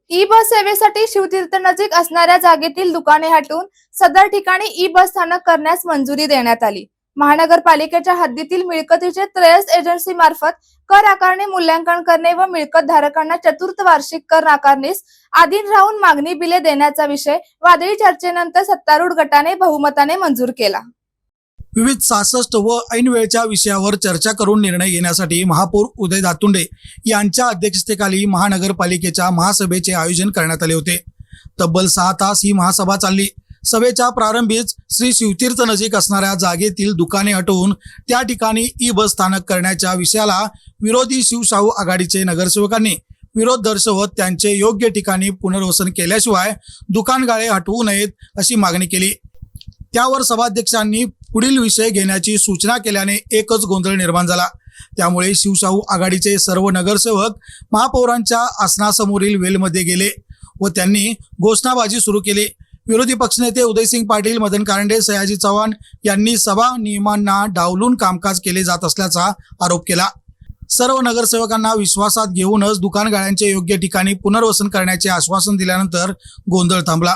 E बस सेवेसाठी शिवतीर्थ नजीक असणाऱ्या जागेतील दुकाने हटवून सदर ठिकाणी ई बस स्थानक करण्यास मंजुरी देण्यात आली। महानगरपालिकेच्या हद्दीतील मिळकतीचे त्रयस एजन्सी मार्फत कर आकारणी मूल्यांकन करणे व मिळकत धारकांना चतुर्थ वार्षिक कर आकारणीस अधीन राहून मागणी बिले देण्याचा विषय वादळी चर्चेनंतर सत्तारूढ गटाने बहुमताने मंजूर केला। विविध 66 व ऐनवेळच्या विषयावर चर्चा करून निर्णय घेण्यासाठी महापौर उदय दातुंडे यांच्या अध्यक्षतेखाली महानगरपालिकेच्या महासभेचे आयोजन करण्यात आले होते। तब्बल 6 तास ही महासभा चालली। सभेच्या प्रारंभीच श्री शिवतीर्थ नजीक असणाऱ्या जागेतील दुकाने हटवून त्या ठिकाणी ई बस स्थानक करण्याच्या विषयाला विरोधी शिवशाहू आघाडीचे नगरसेवकांनी विरोध दर्शवत त्यांचे योग्य ठिकाणी पुनर्वसन केल्याशिवाय दुकानगाळे हटवू नयेत अशी मागणी केली। त्यावर सभाध्यक्षांनी पुढील विषय घेण्याची सूचना केल्याने एकच गोंधळ निर्माण झाला। त्यामुळे शिवशाहू आघाडीचे सर्व नगरसेवक महापौरांच्या आसनासमोरील वेलमध्ये गेले व त्यांनी घोषणाबाजी सुरू केली। विरोधी पक्षनेते उदयसिंग पाटील, मदन कारंडे, सयाजी चव्हाण यांनी सभा नियमांना डावलून कामकाज केले जात असल्याचा आरोप केला। सर्व नगरसेवकांना विश्वासात घेऊनच दुकानगाळ्यांचे योग्य ठिकाणी पुनर्वसन करण्याचे आश्वासन दिल्यानंतर गोंधळ थांबला।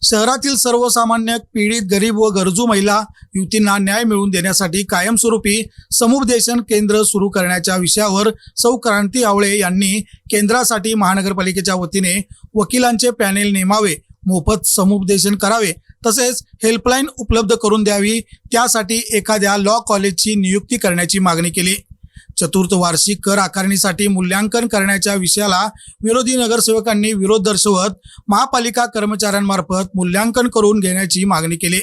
शहरातील सर्वसामान्य, पीडित, गरीब व गरजू महिला युवतींना न्याय मिळवून देण्यासाठी कायमस्वरूपी समुपदेशन केंद्र सुरू करण्याच्या विषयावर सौ क्रांती आवळे यांनी केंद्रासाठी महानगरपालिकेच्या वतीने वकिलांचे पॅनेल नेमावे, मोफत समुपदेशन करावे, तसेच हेल्पलाईन उपलब्ध करून द्यावी, त्यासाठी एखाद्या लॉ कॉलेजची नियुक्ती करण्याची मागणी केली। चतुर्थ वार्षिक कर आकारणीसाठी मूल्यांकन करण्याच्या विषयाला विरोधी नगरसेवकांनी विरोध दर्शवत महापालिका कर्मचाऱ्यांमार्फत मूल्यांकन करून घेण्याची मागणी केली।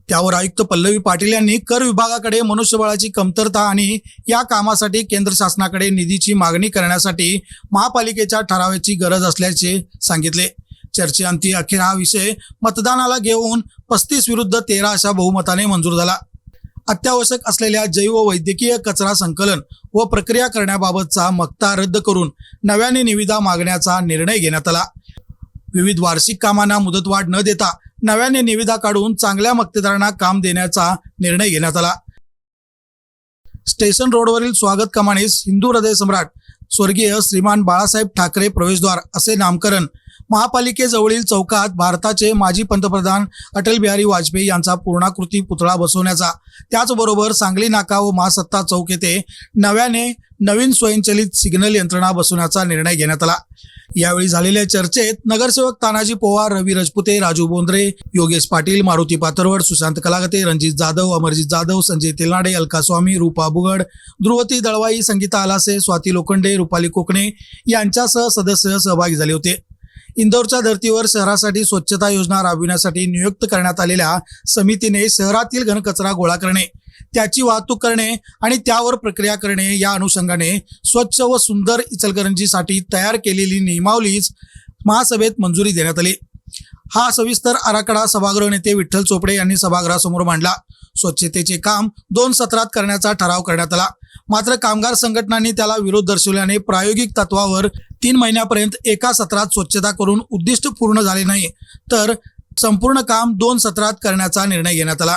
त्यावर आयुक्त पल्लवी पाटील यांनी कर विभागाकडे मनुष्यबळाची कमतरता आणि या कामासाठी केंद्र शासनाकडे निधीची मागणी करण्यासाठी महापालिकेच्या ठरावाची गरज असल्याचे सांगितले। चर्चेअंती अखेर हा विषय मतदानाला घेऊन 35 विरुद्ध 13 अशा बहुमताने मंजूर झाला। अत्यावश्यक असलेल्या जैव वैद्यकीय कचरा संकलन व प्रक्रिया करण्याबाबतचा मक्ता रद्द करून नव्याने निविदा मागण्याचा निर्णय घेण्यात आला। विविध वार्षिक कामांना मुदतवाढ न देता नव्याने निविदा काढून चांगल्या मक्तेदारांना काम देण्याचा निर्णय घेण्यात आला। स्टेशन रोडवरील स्वागत कमानीस हिंदू हृदय सम्राट स्वर्गीय श्रीमान बाळासाहेब ठाकरे प्रवेशद्वार असे नामकरण, महापालिकेजवळील चौकात भारताचे माजी पंतप्रधान अटल बिहारी वाजपेयी यांचा पूर्णाकृती पुतळा बसवण्याचा, त्याचबरोबर सांगली नाका व महासत्ता चौक येथे नवीन स्वयंचलित सिग्नल यंत्रणा बसवण्याचा निर्णय घेण्यात आला। यावेळी झालेल्या चर्चेत नगरसेवक तानाजी पोवार, रवी राजपुते, राजू बोंद्रे, योगेश पाटील, मारुती पातरवड, सुशांत कलागते, रणजित जाधव, अमरजित जाधव, संजय तेलनाडे, अलका स्वामी, रूपा बुगड, ध्रुवती दळवाई, संगीता आलासे, स्वाती लोखंडे, रुपाली कोकणे यांच्यासह सदस्य सहभागी झाले होते। इंदोरच्या धर्तीवर शहरासाठी स्वच्छता योजना राबविण्यासाठी नियुक्त करण्यात आलेल्या समितीने शहरातील घनकचरा गोळा करणे, त्याची वाहतूक करणे आणि त्यावर प्रक्रिया करणे या अनुषंगाने स्वच्छ व सुंदर इचलकरंजीसाठी तयार केलेली नियमावलीच महासभेत मंजुरी देण्यात आली। हा सविस्तर आराखडा सभागृह नेते विठ्ठल चोपडे यांनी सभागृहासमोर मांडला। स्वच्छतेचे काम 2 सत्रात करण्याचा ठराव करण्यात आला। मात्र कामगार संघटनांनी त्याला विरोध दर्शवल्याने प्रायोगिक तत्वावर 3 महिन्यापर्यंत एका सत्रात स्वच्छता करून उद्दिष्ट पूर्ण झाले नाही तर संपूर्ण काम 2 सत्रात करण्याचा निर्णय घेण्यात आला।